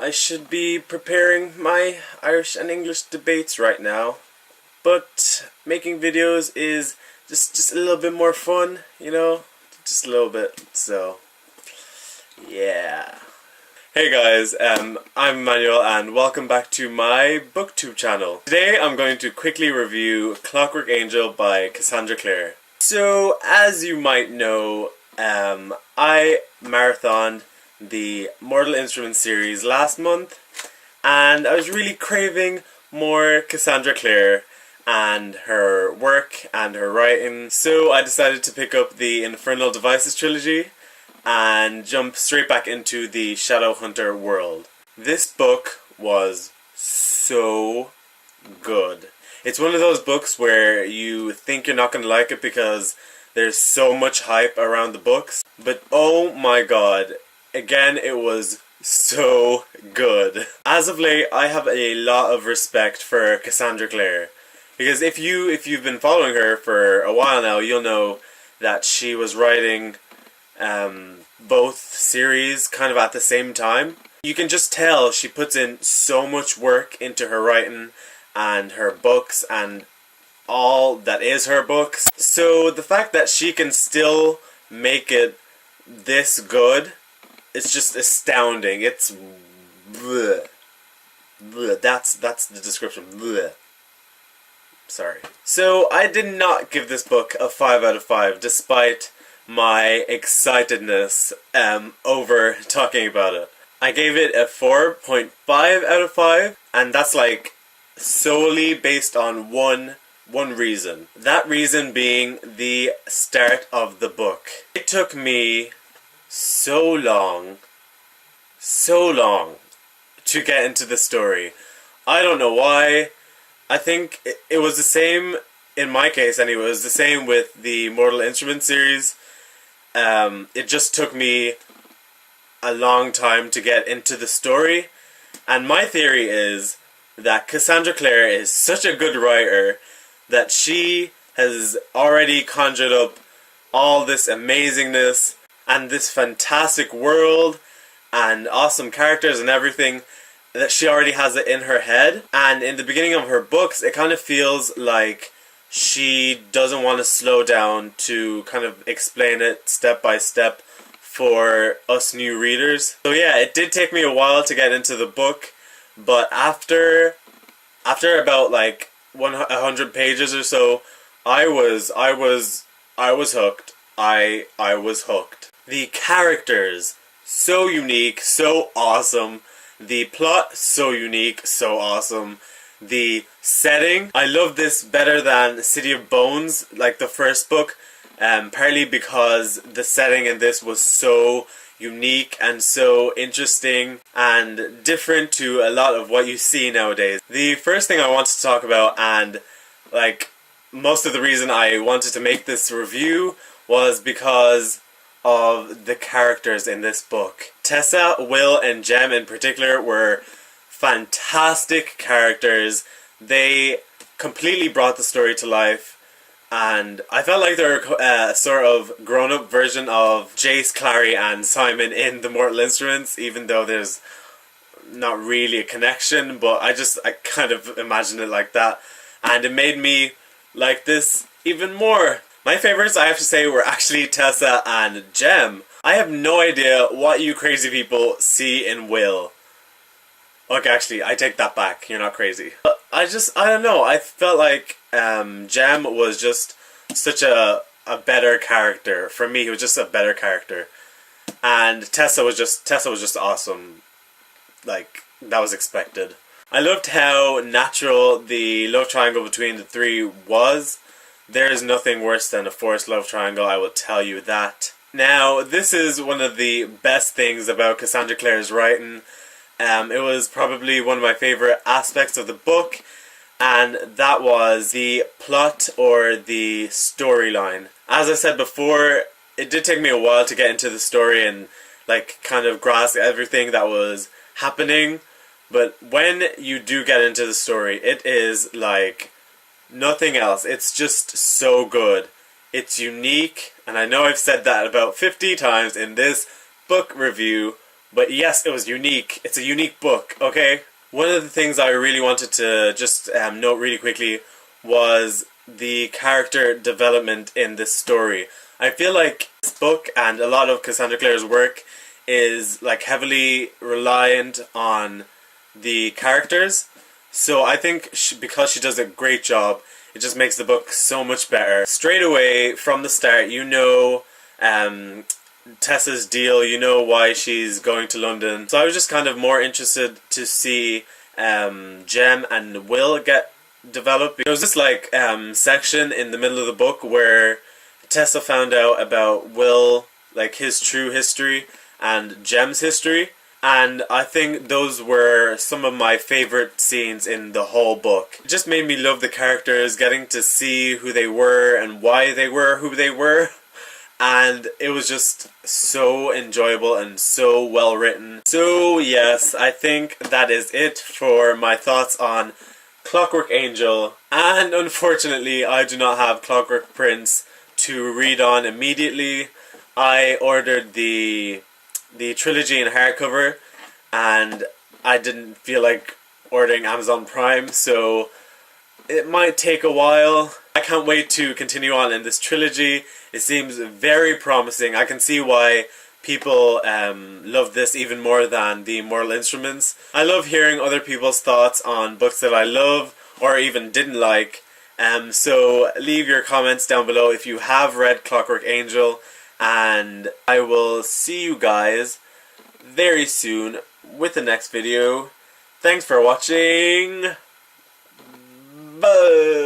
I should be preparing my Irish and English debates right now, but making videos is just a little bit more fun, you know, just a little bit. So, yeah. Hey guys, I'm Emmanuel and welcome back to my booktube channel. Today I'm going to quickly review Clockwork Angel by Cassandra Clare. So, as you might know, I marathoned the Mortal Instruments series last month, and I was really craving more Cassandra Clare and her work and her writing, so I decided to pick up the Infernal Devices trilogy and jump straight back into the Shadowhunter world. This book was so good. It's one of those books where you think you're not going to like it because there's so much hype around the books, but oh my god, again, it was so good. As of late, I have a lot of respect for Cassandra Clare, because if you've been following her for a while now, you'll know that she was writing both series kind of at the same time. You can just tell she puts in so much work into her writing and her books and all that is her books. So the fact that she can still make it this good, it's just astounding. It's bleh. Bleh. That's the description. Bleh. Sorry. So I did not give this book a 5 out of 5 despite my excitedness over talking about it. I gave it a 4.5 out of 5, and that's like solely based on one reason. That reason being the start of the book. It took me so long to get into the story. I don't know why. I think it was the same, in my case anyway, it was the same with the Mortal Instruments series. It just took me a long time to get into the story. And my theory is that Cassandra Clare is such a good writer that she has already conjured up all this amazingness and this fantastic world and awesome characters and everything, that she already has it in her head. And in the beginning of her books, it kind of feels like she doesn't want to slow down to kind of explain it step by step for us new readers. So yeah, it did take me a while to get into the book, but after about like 100 pages or so, I was hooked. I was hooked. The characters, so unique, so awesome. The plot, so unique, so awesome. The setting, I love this better than City of Bones, like the first book, partly because the setting in this was so unique and so interesting and different to a lot of what you see nowadays. The first thing I want to talk about, and like most of the reason I wanted to make this review, was because of the characters in this book. Tessa, Will, and Jem in particular were fantastic characters. They completely brought the story to life, and I felt like they were a sort of grown-up version of Jace, Clary, and Simon in the Mortal Instruments, even though there's not really a connection, but I kind of imagined it like that, and it made me like this even more. My favorites, I have to say, were actually Tessa and Jem. I have no idea what you crazy people see in Will. Okay, actually, I take that back. You're not crazy. But I don't know. I felt like Jem was just such a better character. For me, he was just a better character. And Tessa was just awesome. Like, that was expected. I loved how natural the love triangle between the three was. There is nothing worse than a forced love triangle, I will tell you that. Now, this is one of the best things about Cassandra Clare's writing. It was probably one of my favorite aspects of the book, and that was the plot or the storyline. As I said before, it did take me a while to get into the story and like kind of grasp everything that was happening, but when you do get into the story, it is like nothing else. It's just so good. It's unique, and I know I've said that about 50 times in this book review, But yes, it was unique. It's a unique book, okay? One of the things I really wanted to just note really quickly was the character development in this story. I feel like this book and a lot of Cassandra Clare's work is like heavily reliant on the characters. So I think because she does a great job, it just makes the book so much better. Straight away, from the start, you know Tessa's deal, you know why she's going to London. So I was just kind of more interested to see Jem and Will get developed. There was this like section in the middle of the book where Tessa found out about Will, like his true history, and Jem's history. And I think those were some of my favorite scenes in the whole book. It just made me love the characters, getting to see who they were and why they were who they were. And it was just so enjoyable and so well written. So yes, I think that is it for my thoughts on Clockwork Angel. And unfortunately, I do not have Clockwork Prince to read on immediately. I ordered the trilogy in hardcover, and I didn't feel like ordering Amazon Prime, so it might take a while. I can't wait to continue on in this trilogy. It seems very promising. I can see why people love this even more than the Mortal Instruments. I love hearing other people's thoughts on books that I love or even didn't like. So leave your comments down below if you have read Clockwork Angel, and I will see you guys very soon with the next video. Thanks for watching. Bye.